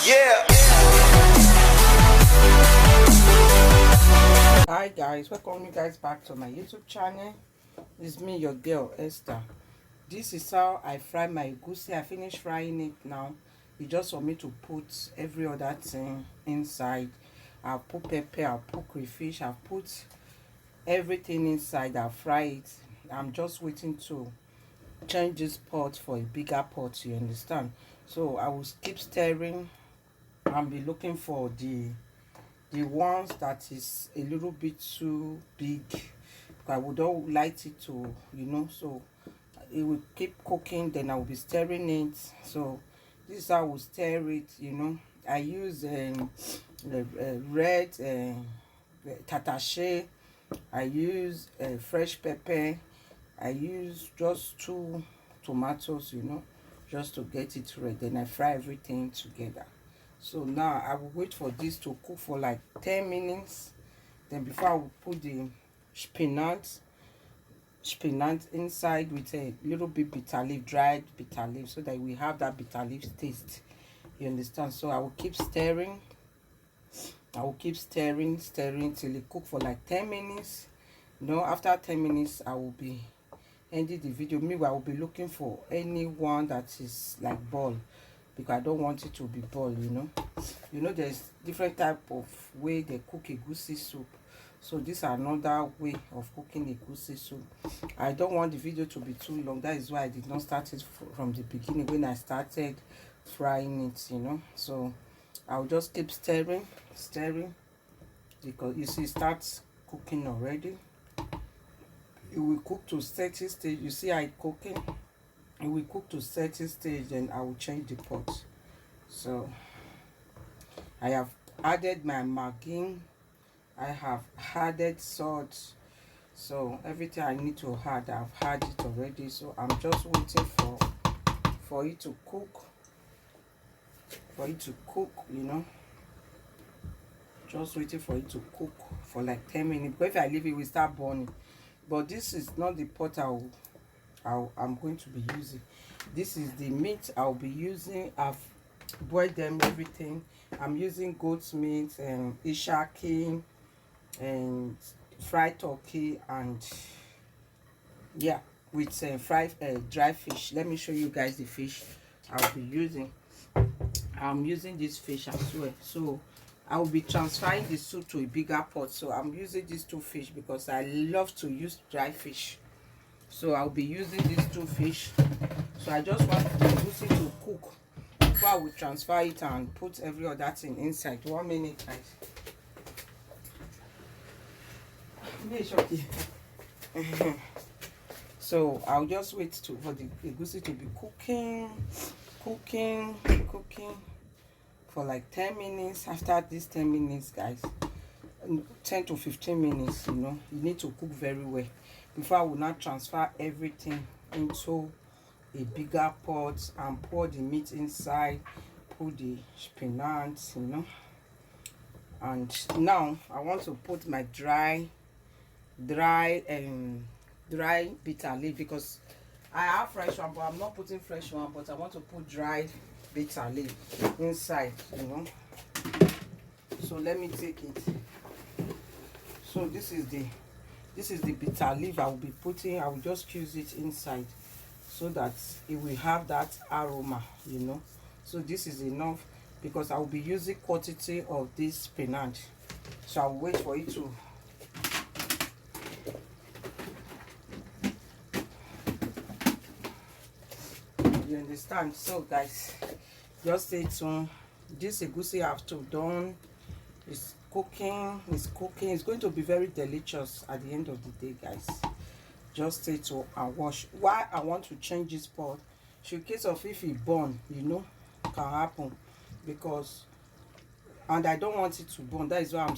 Yeah. Hi guys, welcome you guys back to my YouTube channel. It's me, your girl Esther. This is how I fry my egusi. I finished frying it now. It's just for me to put every other thing inside. I'll put pepper, I'll put crayfish, I'll put everything inside. I'll fry it. I'm just waiting to change this pot for a bigger pot, you understand? So I will keep stirring and be looking for the ones that is a little bit too big. I would not like it to, so it will keep cooking, then I will be stirring it. So this is how I will stir it. I use red tatache. I use fresh pepper. I use just 2 tomatoes, just to get it ready. Then I fry everything together. So now I will wait for this to cook for like 10 minutes. Then before I will put the spinach inside with a little bit bitter leaf, dried bitter leaf, so that we have that bitter leaf taste. You understand? So I will keep stirring. I will keep stirring till it cook for like 10 minutes. After 10 minutes, I will be ending the video. Meanwhile, I will be looking for anyone that is like ball, because I don't want it to be ball. There's different type of way they cook egusi soup. So this is another way of cooking egusi soup. I don't want the video to be too long. That is why I did not start it from the beginning when I started frying it. So I'll just keep stirring, because you see it starts cooking already. It will cook to certain stage. You see how it cooking? It will cook to certain stage, then I will change the pot. So I have added my maggi. I have added salt. So everything I need to add, I've had it already. So I'm just waiting for it to cook. Just waiting for it to cook for like 10 minutes. But if I leave it, will start burning. But this is not the pot I'm going to be using. This is the meat I'll be using. I've boiled them, everything. I'm using goat's meat and ishaki and fried turkey, and yeah, with fried dry fish. Let me show you guys the fish I'll be using. I'm using this fish as well. So I will be transferring the soup to a bigger pot. So I'm using these 2 fish because I love to use dry fish. So I'll be using these 2 fish. So I just want the egusi to cook before I will transfer it and put every other thing inside. 1 minute, guys. So I'll just wait for the egusi to be cooking for like 10 minutes. After these 10 minutes, guys, 10 to 15 minutes, you need to cook very well before I will not transfer everything into a bigger pot and pour the meat inside, put the spinach, and now I want to put my dry bitter leaf, because I have fresh one, but I'm not putting fresh one, but I want to put dried bitter leaf inside. So let me take it. So this is the bitter leaf I will be putting. I will just use it inside so that it will have that aroma. So this is enough, because I will be using quantity of this spinach. So I'll wait for it to you understand. So guys, just stay tuned. This egusi I have to done is cooking. It's going to be very delicious at the end of the day, guys. Just stay tuned and watch. Why I want to change this pot, in case of if it burn, can happen, because and I don't want it to burn. That is why I'm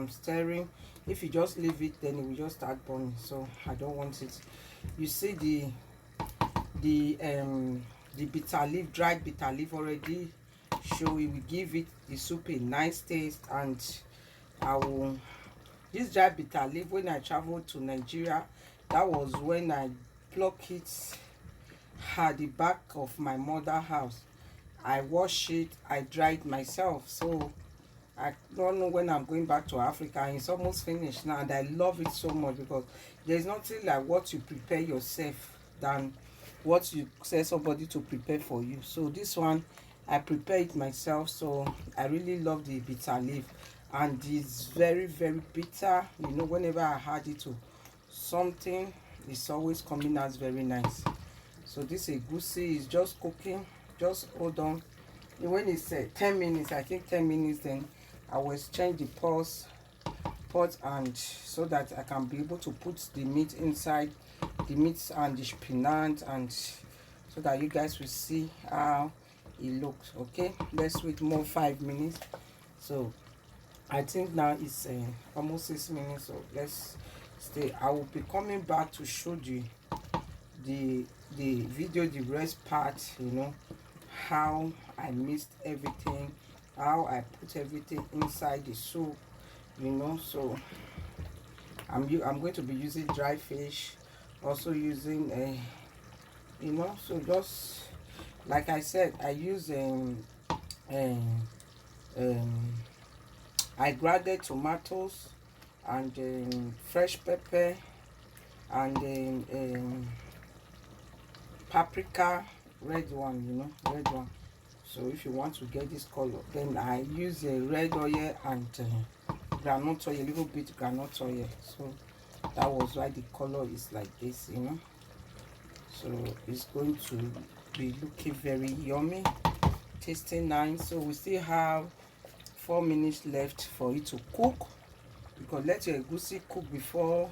stirring. If you just leave it, then it will just start burning. So I don't want it. You see the bitter leaf, dried bitter leaf already show. It will give it the soup a nice taste. And this dried bitter leaf, when I traveled to Nigeria, that was when I plucked it at the back of my mother's house. I wash it, I dry it myself. So I don't know when I'm going back to Africa, and it's almost finished now, and I love it so much because there's nothing like what you prepare yourself than what you say somebody to prepare for you. So this one, I prepare it myself, so I really love the bitter leaf, and it's very very bitter. You know, whenever I add it to something, it's always coming out very nice. So this egusi is just cooking. Just hold on. When it's 10 minutes, I think 10 minutes, then I will change the pot, and so that I can be able to put the meat inside, the meat and the spinach, and so that you guys will see how it looks. Okay, let's wait more 5 minutes. So I think now it's almost 6 minutes, so let's stay. I will be coming back to show you the video, the rest part, you know, how I mixed everything, how I put everything inside the soup, you know. So I'm going to be using dry fish, also using a, you know, so just like I said, I use um I grated tomatoes, and fresh pepper, and paprika, red one, you know, red one. So if you want to get this color, then I use a red oil and groundnut oil, a little bit groundnut oil. So that was why the color is like this, you know. So it's going to be looking very yummy, tasting nice. So we still have 4 minutes left for it to cook, because let your egusi cook before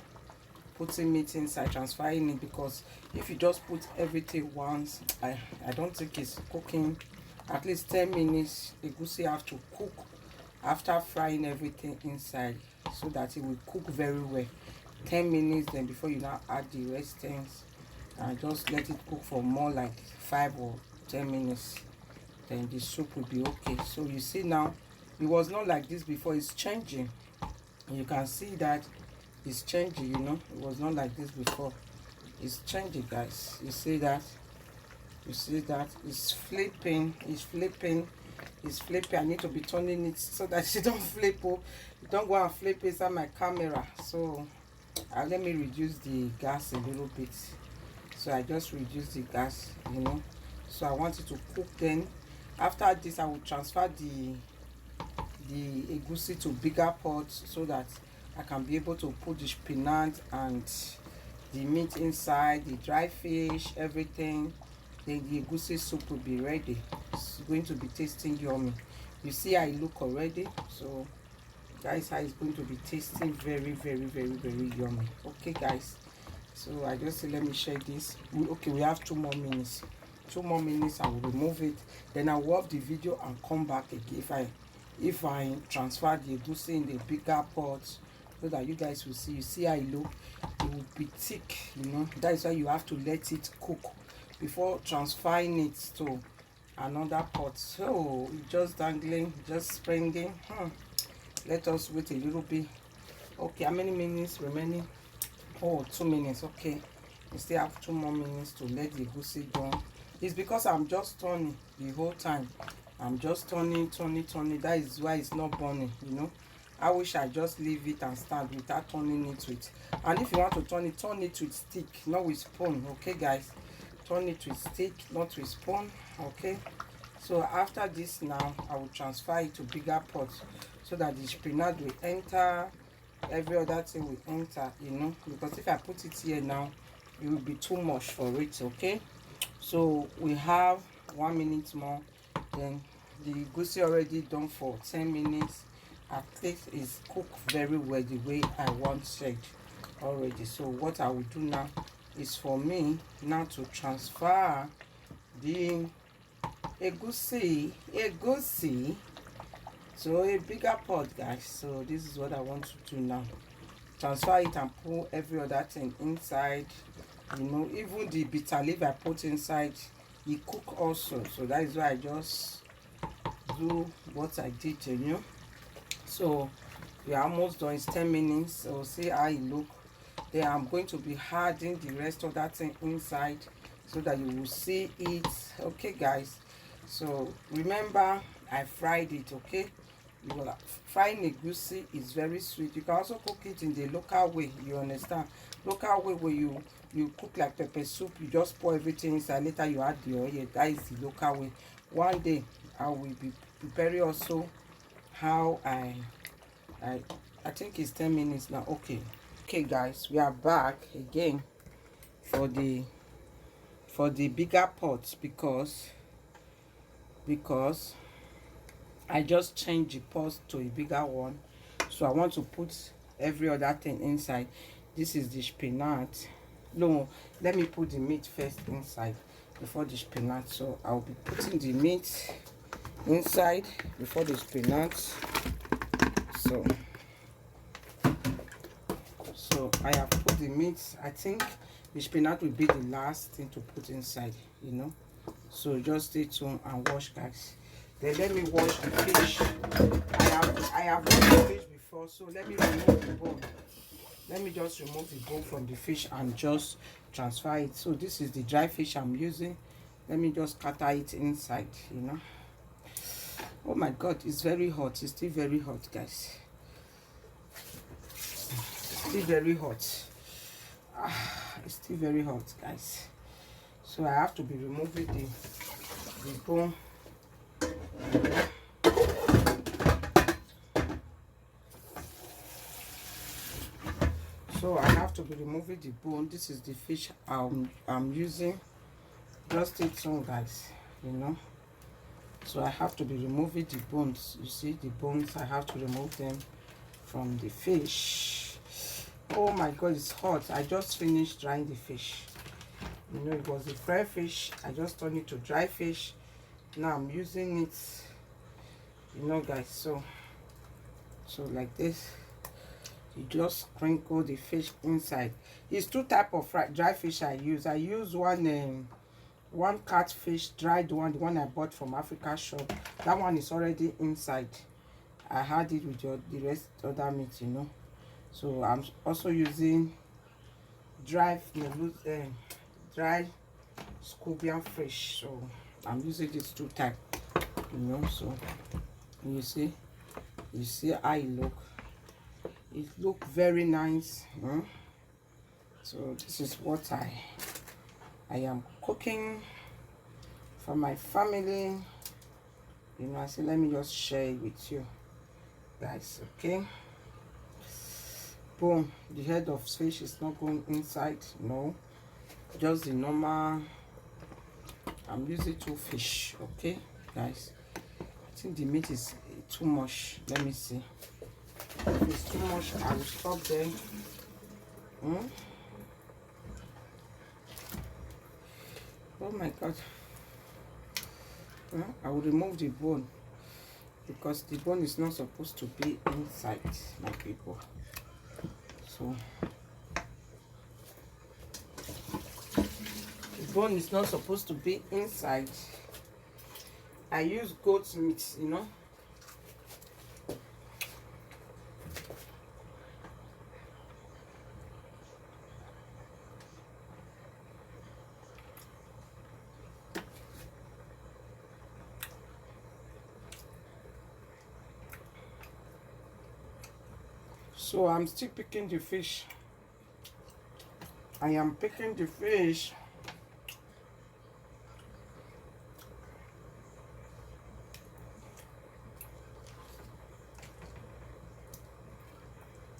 putting meat inside, transferring it, because if you just put everything once, I don't think it's cooking. At least 10 minutes egusi have to cook after frying everything inside, so that it will cook very well. 10 minutes, then before you now add the rest things, and just let it cook for more like 5 or 10 minutes, then the soup will be okay. So you see now, it was not like this before. It's changing, you can see that it's changing, you know. It was not like this before. It's changing, guys. You see that? You see that? It's flipping, it's flipping, it's flipping. I need to be turning it so that it don't flip. Oh, it don't go and flip inside my camera. So let me reduce the gas a little bit. So I just reduce the gas, you know. So I want it to cook. Then after this, I will transfer the egusi to bigger pots, so that I can be able to put the spinach and the meat inside, the dry fish, everything. Then the egusi soup will be ready. It's going to be tasting yummy. You see how it look already. So guys, how it's going to be tasting very very very very yummy. Okay guys, so I just say let me share this. Okay, we have 2 more minutes. 2 more minutes, I will remove it, then I will off the video and come back again if I transfer the egusi in the bigger pot, so that you guys will see. You see how it look? It will be thick, you know. That is why you have to let it cook before transferring it to another pot. So just dangling, just spreading. Let us wait a little bit. Okay, how many minutes remaining? Oh, 2 minutes. Okay, we still have 2 more minutes to let the egusi go. It's because I'm just turning the whole time. I'm just turning. That is why it's not burning, you know. I wish I just leave it and stand without turning it with. And if you want to turn it with stick, not with spoon. Okay guys, turn it with stick, not with spoon. Okay, so after this now, I will transfer it to bigger pots, so that the spinach will enter, every other thing will enter, you know. Because if I put it here now, it will be too much for it. Okay, so we have 1 minute more, then the egusi already done for 10 minutes. At least it's cooked very well the way I want it already. So what I will do now is for me now to transfer the egusi to a bigger pot, guys. So this is what I want to do now. Transfer it and put every other thing inside, you know. Even the bitter leaf I put inside, it cook also. So that is why I just do what I did, you know. So we are almost done. It's 10 minutes. So see how it look. Then I'm going to be adding the rest of that thing inside, so that you will see it. Okay guys, So remember, I fried it. Okay, you will frying egusi is very sweet. You can also cook it in the local way. You understand? Local way where you cook like pepper soup. You just pour everything inside. Later you add the oil. That is the local way. One day I will be preparing also how I I think it's 10 minutes now. Okay guys, we are back again for the bigger pot because I just changed the pot to a bigger one. So I want to put every other thing inside. This is the spinach. No, let me put the meat first inside before the spinach. So I'll be putting the meat inside before the spinach. So I have put the meat. I think the spinach will be the last thing to put inside, you know. So just stay tuned and watch, guys. Then let me wash the fish. I have washed the fish before, so let me remove the bone. Let me just remove the bone from the fish and just transfer it. So this is the dry fish I'm using. Let me just scatter it inside, you know. Oh my god, it's very hot. It's still very hot, guys. It's still very hot. It's still very hot, guys. So I have to be removing the bone. So I have to be removing the bone. This is the fish I'm using. Just stay tuned, guys, you know. So I have to be removing the bones. You see the bones, I have to remove them from the fish. Oh my god, it's hot. I just finished drying the fish. You know, it was a fresh fish. I just turned it to dry fish. Now I'm using it, you know, guys. So like this, you just sprinkle the fish inside. It's two type of dry fish I use. I use one catfish, dried one, the one I bought from Africa shop. That one is already inside. I had it with the rest other meat, you know. So I'm also using dry scorpion fish. So I'm using these two type, you know. So you see how it look very nice, huh? So this is what I am cooking for my family, you know. I say let me just share it with you guys. Okay, boom. The head of fish is not going inside, no, just the normal. I'm using two fish. Okay guys, I think the meat is too much. Let me see. If it's too much, I will stop there. Oh my god. I will remove the bone because the bone is not supposed to be inside, my people. So the bone is not supposed to be inside. I use goat meat, you know. So I'm still picking the fish. I am picking the fish.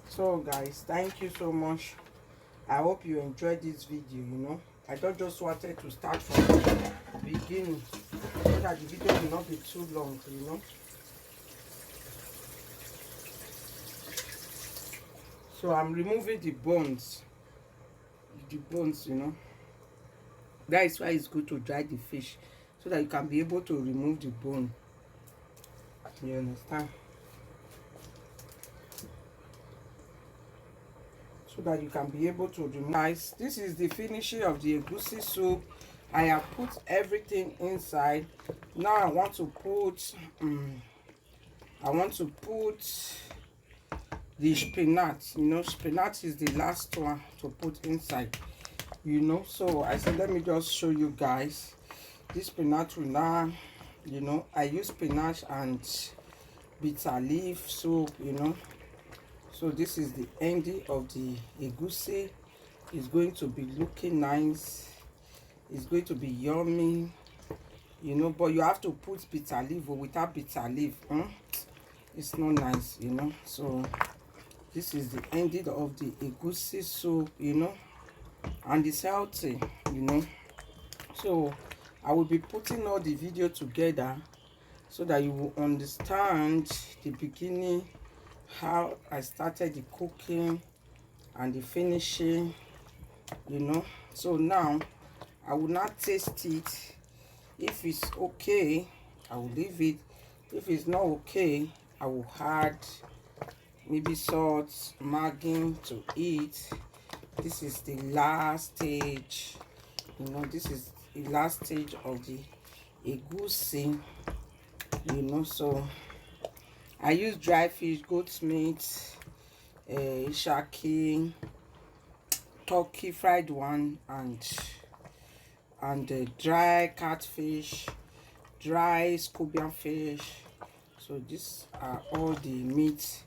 So guys, thank you so much. I hope you enjoyed this video, you know. I just wanted to start from the beginning so that the video will not be too long, you know. So I'm removing the bones, you know. That is why it's good to dry the fish, so that you can be able to remove the bone. You understand? So that you can be able to remove. Guys, this is the finishing of the egusi soup. I have put everything inside. Now I want to put the spinach. You know, spinach is the last one to put inside, you know. So I said let me just show you guys. This spinach will now You know, I use spinach and bitter leaf soup, you know. So this is the ending of the egusi. It's going to be looking nice. It's going to be yummy, you know, but you have to put bitter leaf, or without bitter leaf, it's not nice, you know. So this is the ending of the egusi soup, you know, and it's healthy, you know. So I will be putting all the video together so that you will understand the beginning, how I started the cooking and the finishing, you know. So now I will not taste it. If it's okay, I will leave it. If it's not okay, I will add maybe salt, margin to it. This is the last stage, you know. This is the last stage of the egusi, you know. So I use dry fish, goat meat, shaki, turkey fried one, and dry catfish, dry scorpion fish. So these are all the meats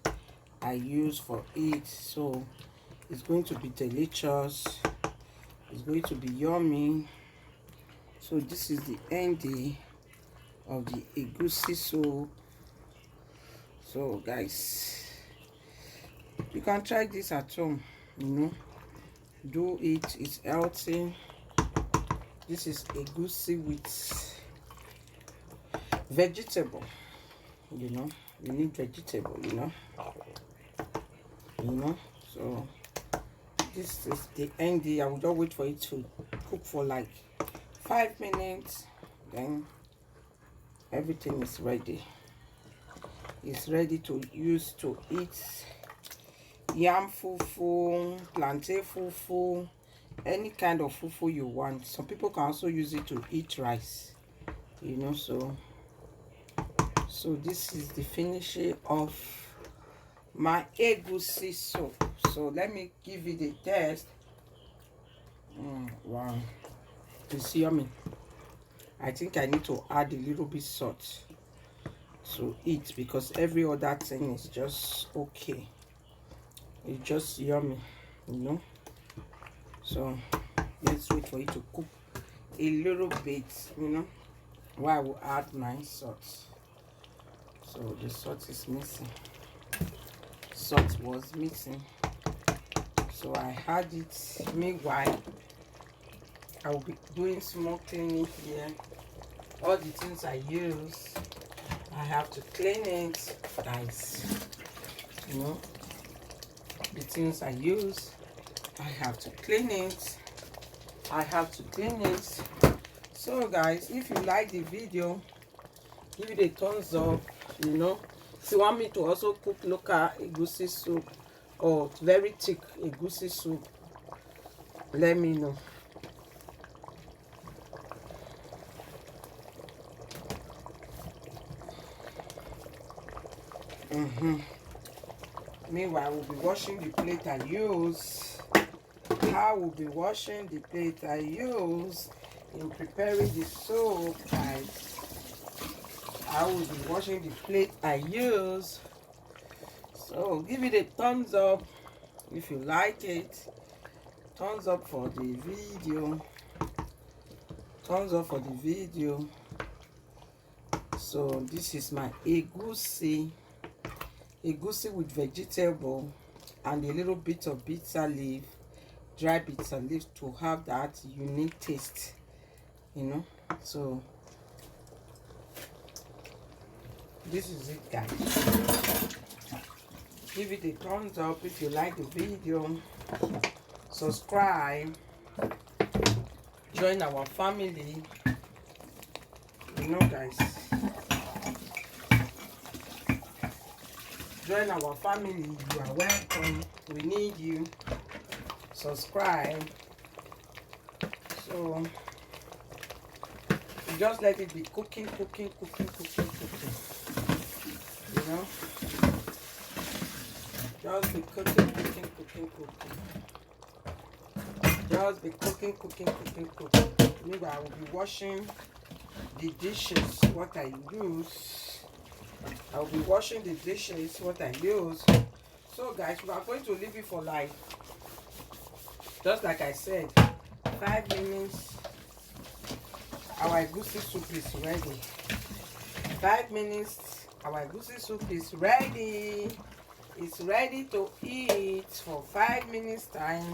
I use for it. So it's going to be delicious, it's going to be yummy. So this is the ending of the egusi soup. So guys, you can try this at home, you know. Do it, it's healthy. This is egusi with vegetable, you know. You need vegetable, you know. So this is the ending. I will just wait for it to cook for like 5 minutes, then everything is ready. It's ready to use to eat yam fufu, plantain fufu, any kind of fufu you want. Some people can also use it to eat rice, you know. So this is the finishing of my egusi soup. So let me give it a taste. Wow, it's yummy. I think I need to add a little bit salt to it, because every other thing is just okay. It's just yummy, you know. So let's wait for it to cook a little bit, you know, while I will add my salt. So the salt is missing. Salt was missing, so I had it. Meanwhile, I will be doing small cleaning here. All the things I use, I have to clean it, guys. You know, the things I use, I have to clean it. So guys, if you like the video, give it a thumbs up, you know. If you want me to also cook local egusi soup or very thick egusi soup, let me know. Meanwhile, I will be washing the plate I use. I will be washing the plate I use in preparing the soup, guys. I will be washing the plate I use. So give it a thumbs up if you like it. Thumbs up for the video. Thumbs up for the video. So this is my egusi with vegetable and a little bit of bitter leaf, dry bitter leaf, to have that unique taste, you know. So this is it, guys. Give it a thumbs up if you like the video. Subscribe, join our family, you know, guys. Join our family. You are welcome. We need you. Subscribe. So you just let it be cooking. You know, just be cooking. Just be cooking. Maybe I will be washing the dishes, what I use. I'll be washing the dishes, what I use. So guys, we are going to leave it for like, just like I said, 5 minutes. Our egusi soup is ready. 5 minutes, our egusi soup is ready. It's ready to eat for 5 minutes time.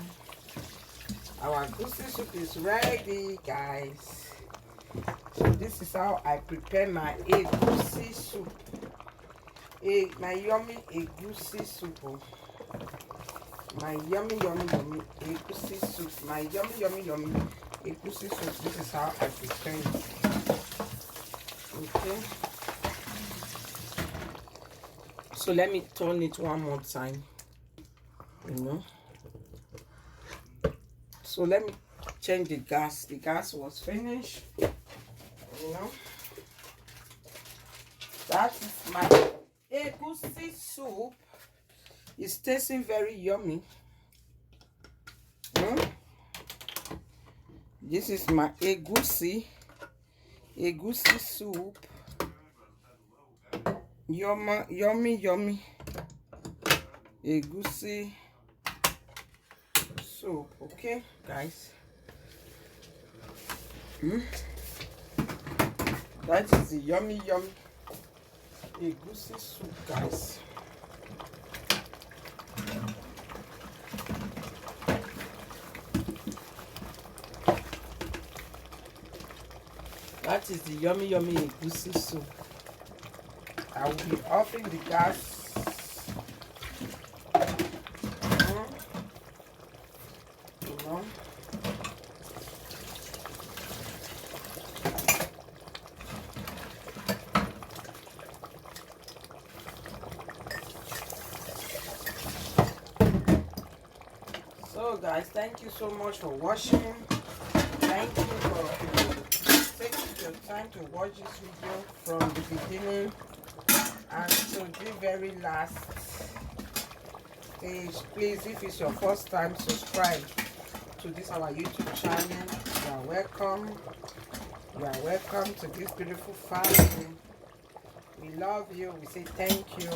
Our egusi soup is ready, guys. So this is how I prepare my egusi soup. My yummy egusi soup. My yummy egusi soup. My yummy egusi soup. This is how I prepare it. Okay. So let me turn it one more time. So let me change the gas. The gas was finished. That is my egusi soup. It's tasting very yummy. This is my egusi soup. Yummy egusi soup. Okay, guys. That is the yummy egusi soup, guys. That is the yummy egusi soup. I will be offing the gas. So guys, thank you so much for watching. Thank you for taking your time to watch this video from the beginning until the very last stage. Please, if it's your first time, subscribe to this our YouTube channel. You are welcome. You are welcome to this beautiful family. We love you. We say thank you.